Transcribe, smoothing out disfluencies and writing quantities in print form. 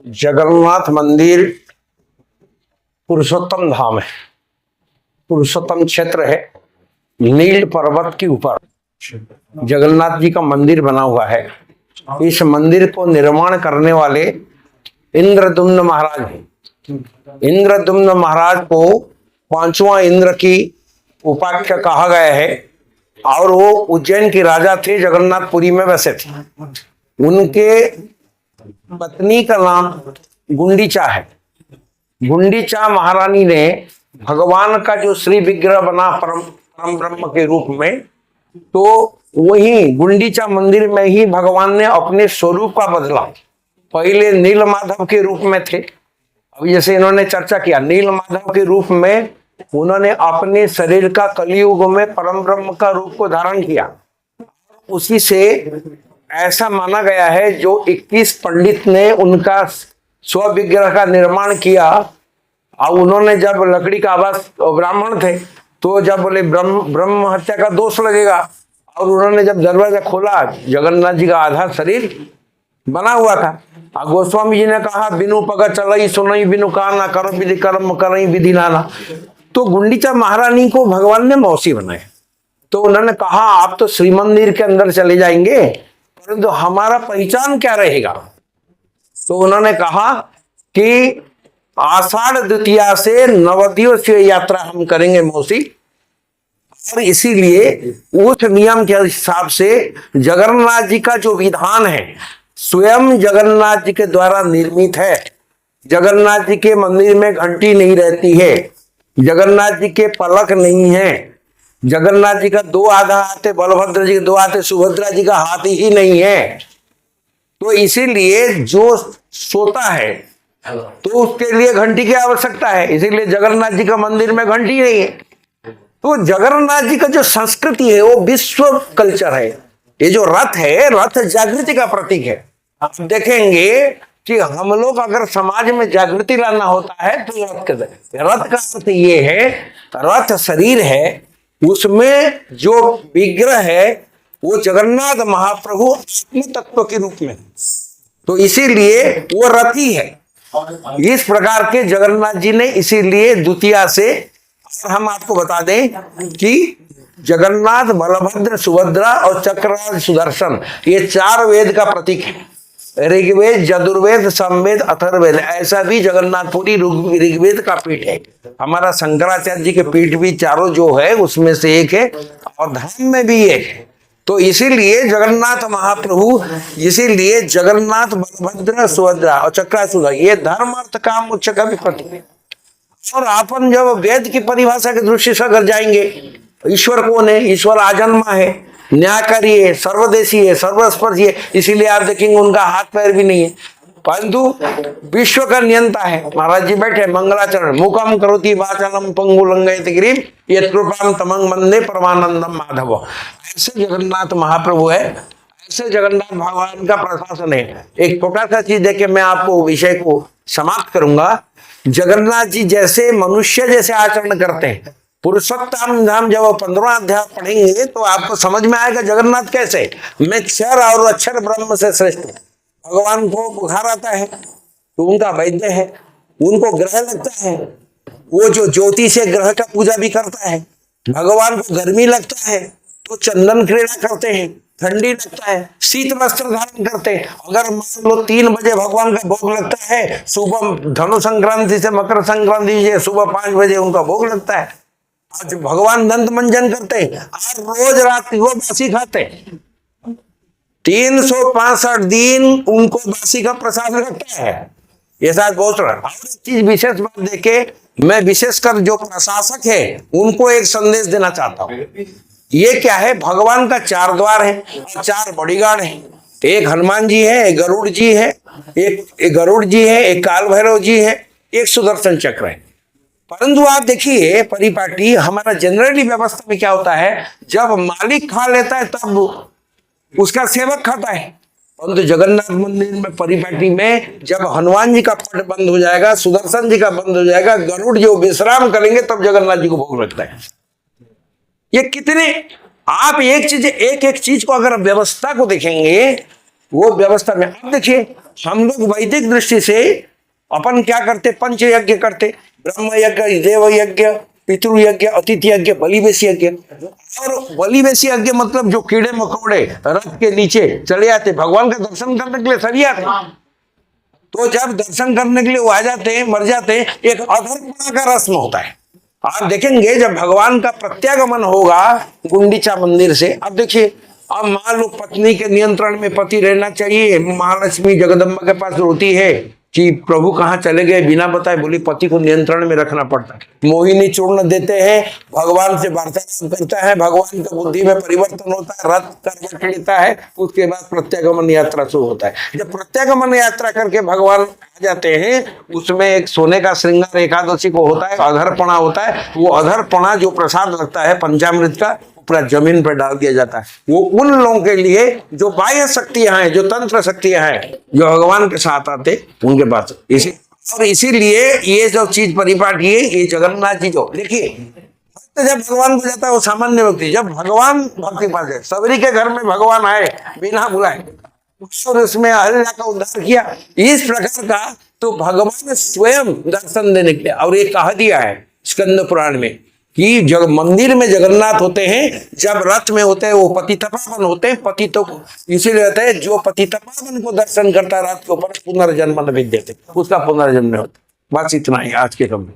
जगन्नाथ मंदिर पुरुषोत्तम धाम है, पुरुषोत्तम क्षेत्र है। नील पर्वत के ऊपर जगन्नाथ जी का मंदिर बना हुआ है। इस मंदिर को निर्माण करने वाले इंद्रदुम्न महाराज हैं। इंद्रदुम्न महाराज को पांचवा इंद्र की उपाख्या कहा गया है और वो उज्जैन के राजा थे, जगन्नाथपुरी में बसे थे। उनके पत्नी का नाम गुंडीचा है। गुंडीचा महारानी ने भगवान का जो श्री विग्रह बना परम ब्रह्म के रूप में, तो वही गुंडीचा मंदिर में ही भगवान ने अपने स्वरूप का बदला। पहले नील माधव के रूप में थे, अब जैसे इन्होंने चर्चा किया नील माधव के रूप में उन्होंने अपने शरीर का कलियुग में परम ब्रह्म का रूप को धारण किया। उसी से ऐसा माना गया है, जो 21 पंडित ने उनका स्व विग्रह का निर्माण किया और उन्होंने जब लकड़ी का आवास, ब्राह्मण थे, तो जब बोले ब्रह्म हत्या का दोष लगेगा, और उन्होंने जब दरवाजा खोला, जगन्नाथ जी का आधा शरीर बना हुआ था। और गोस्वामी जी ने कहा, बिनु पग चलई सुनई बिनु काना, करो विधि कर्म करई विधि नाना। तो गुंडीचा महारानी को भगवान ने मौसी बनाया। तो उन्होंने कहा, आप तो श्री मंदिर के अंदर चले जाएंगे, परंतु हमारा पहचान क्या रहेगा? तो उन्होंने कहा कि आषाढ़ द्वितीया से नवदिवसीय यात्रा हम करेंगे मौसी, और इसीलिए उस नियम के हिसाब से जगन्नाथ जी का जो विधान है स्वयं जगन्नाथ जी के द्वारा निर्मित है। जगन्नाथ जी के मंदिर में घंटी नहीं रहती है, जगन्नाथ जी के पलक नहीं है, जगन्नाथ जी का दो आधा हाथ है, बलभद्र जी के दो हाथ है, सुभद्रा जी का हाथ ही नहीं है। तो इसीलिए जो सोता है तो उसके लिए घंटी की आवश्यकता है, इसीलिए जगन्नाथ जी का मंदिर में घंटी नहीं है। तो जगन्नाथ जी का जो संस्कृति है वो विश्व कल्चर है। ये जो रथ है, रथ जागृति का प्रतीक है। आप देखेंगे कि हम लोग अगर समाज में जागृति लाना होता है तो रथ का अर्थ ये है, रथ शरीर है, उसमें जो विग्रह है वो जगन्नाथ महाप्रभु आत्म तत्व के रूप में, तो इसीलिए वो रथी है। इस प्रकार के जगन्नाथ जी ने इसीलिए द्वितीया से, हम आपको बता दें कि जगन्नाथ, बलभद्र, सुभद्रा और चक्रराज सुदर्शन, ये 4 वेद का प्रतीक है। ऋग्वेद, यजुर्वेद, सामवेद, अथर्ववेद, ऐसा भी जगन्नाथपुरी ऋग्वेद का पीठ है। हमारा शंकराचार्य जी के पीठ भी चारों जो है उसमें से एक है, और धाम में भी एक है। तो इसीलिए जगन्नाथ महाप्रभु, इसीलिए जगन्नाथ, बलभद्र, सुभद्रा और चक्रराज सुदर्शन, ये धर्म अर्थ काम मोक्ष का भी प्रतीक है। और अपन जब वेद की परिभाषा की दृष्टि से अगर जाएंगे, ईश्वर कौन है? ईश्वर आजन्मा है, न्यायकारी है, सर्वदेशी है, सर्वस्पर्शी है। इसीलिए आप देखेंगे उनका हाथ पैर भी नहीं है, परंतु विश्व का नियंता है। महाराज जी बैठे मंगलाचरण, मुखम करोति वाचालम पंगु लंघयति गिरिम यत्कृपाम तमं वंदे परमानंदम माधव। ऐसे जगन्नाथ महाप्रभु है, ऐसे जगन्नाथ भगवान का प्रशासन है। एक छोटा सा चीज देके मैं आपको विषय को समाप्त करूंगा। जगन्नाथ जी जैसे मनुष्य जैसे आचरण करते हैं, पुरुषोत्तम धाम जब 15वां अध्याय पढ़ेंगे तो आपको समझ में आएगा जगन्नाथ कैसे। मैं क्षर और अक्षर ब्रह्म से श्रेष्ठ। भगवान को बुखार आता है तो उनका वैद्य है, उनको ग्रह लगता है, वो जो ज्योति से ग्रह का पूजा भी करता है। भगवान को गर्मी लगता है तो चंदन क्रीड़ा करते हैं, ठंडी लगता है शीत वस्त्र धारण करते हैं। अगर मान लो 3 बजे भगवान का भोग लगता है, सुबह धनु संक्रांति से मकर संक्रांति से सुबह 5 बजे उनका भोग लगता है। आज भगवान दंत मंजन करते हैं और रोज रात को बासी खाते हैं। 365 दिन उनको बासी का प्रसाद लगता है। ये साथ बहुत और एक चीज विशेष बात देखे, मैं विशेषकर जो प्रशासक है उनको एक संदेश देना चाहता हूँ। ये क्या है, भगवान का 4 द्वार है और 4 बॉडीगार्ड है। एक हनुमान जी है, एक गरुड़ जी है, एक गरुड़ जी है, एक काल भैरव जी है, एक सुदर्शन चक्र है। परंतु आप देखिए परिपाटी, हमारा जनरली व्यवस्था में क्या होता है, जब मालिक खा लेता है तब उसका सेवक खाता है। परंतु जगन्नाथ मंदिर में परिपाटी में जब हनुमान जी का पट बंद हो जाएगा, सुदर्शन जी का बंद हो जाएगा, गरुड़ जो विश्राम करेंगे, तब जगन्नाथ जी को भोग लगता है। ये कितने, आप एक एक चीज को अगर व्यवस्था को देखेंगे वो व्यवस्था में। अब देखिए हम लोग वैदिक दृष्टि से अपन क्या करते, पंच यज्ञ करते, ब्रह्म यज्ञ, देव यज्ञ, पितृ यज्ञ, अतिथि यज्ञ, बलिवेशी यज्ञ। और बलिवेशी यज्ञ मतलब जो कीड़े मकोड़े रथ के नीचे चले आते भगवान का दर्शन करने के लिए, सभी आते। तो जब दर्शन करने के लिए वो आ जाते हैं, मर जाते हैं, एक अधर्पणा का रस्म होता है। आप देखेंगे जब भगवान का प्रत्यागमन होगा गुंडीचा मंदिर से, अब देखिए, अब मान लो पत्नी के नियंत्रण में पति रहना चाहिए। महालक्ष्मी जगदम्बा के पास रोती है कि प्रभु कहाँ चले गए, बिना बताए बोली पति को नियंत्रण में रखना पड़ता है। मोहिनी चूर्ण देते हैं, भगवान से वार्तालाप करता है, भगवान का बुद्धि में परिवर्तन होता है, रथ करवट लेता है, उसके बाद प्रत्यागमन यात्रा शुरू होता है। जब प्रत्यागमन यात्रा करके भगवान आ जाते हैं, उसमें एक सोने का श्रृंगार एकादशी को होता है, अधरपणा होता है। वो अधरपणा जो प्रसाद लगता है पंचामृत का, पूरा जमीन पर डाल दिया जाता है। वो उन लोगों के लिए जो बाह्य शक्तियां हैं, जो तंत्र शक्तियां हैं, जो भगवान के साथ आते, उनके पास और इसीलिए ये जो चीज परिपाटी है, ये जगन्नाथ जी जो देखिए, भक्त जब भगवान को जाता है वो सामान्य व्यक्ति, जब भगवान भक्ति पास है, सबरी के घर में भगवान आए बिना बुलाए और उसमें अहिल्या का उद्धार किया, इस प्रकार का तो भगवान स्वयं दर्शन देने के लिए। और ये कहा दिया है स्कंद पुराण में कि जब मंदिर में जगन्नाथ होते हैं, जब रथ में होते हैं, वो पतितपावन होते हैं। पतितों को इसीलिए रहता है, जो पतितपावन को दर्शन करता है रथ के ऊपर, पुनर्जन्म न विद्यते, उसका पुनर्जन्म होता है। बस इतना ही आज के कम।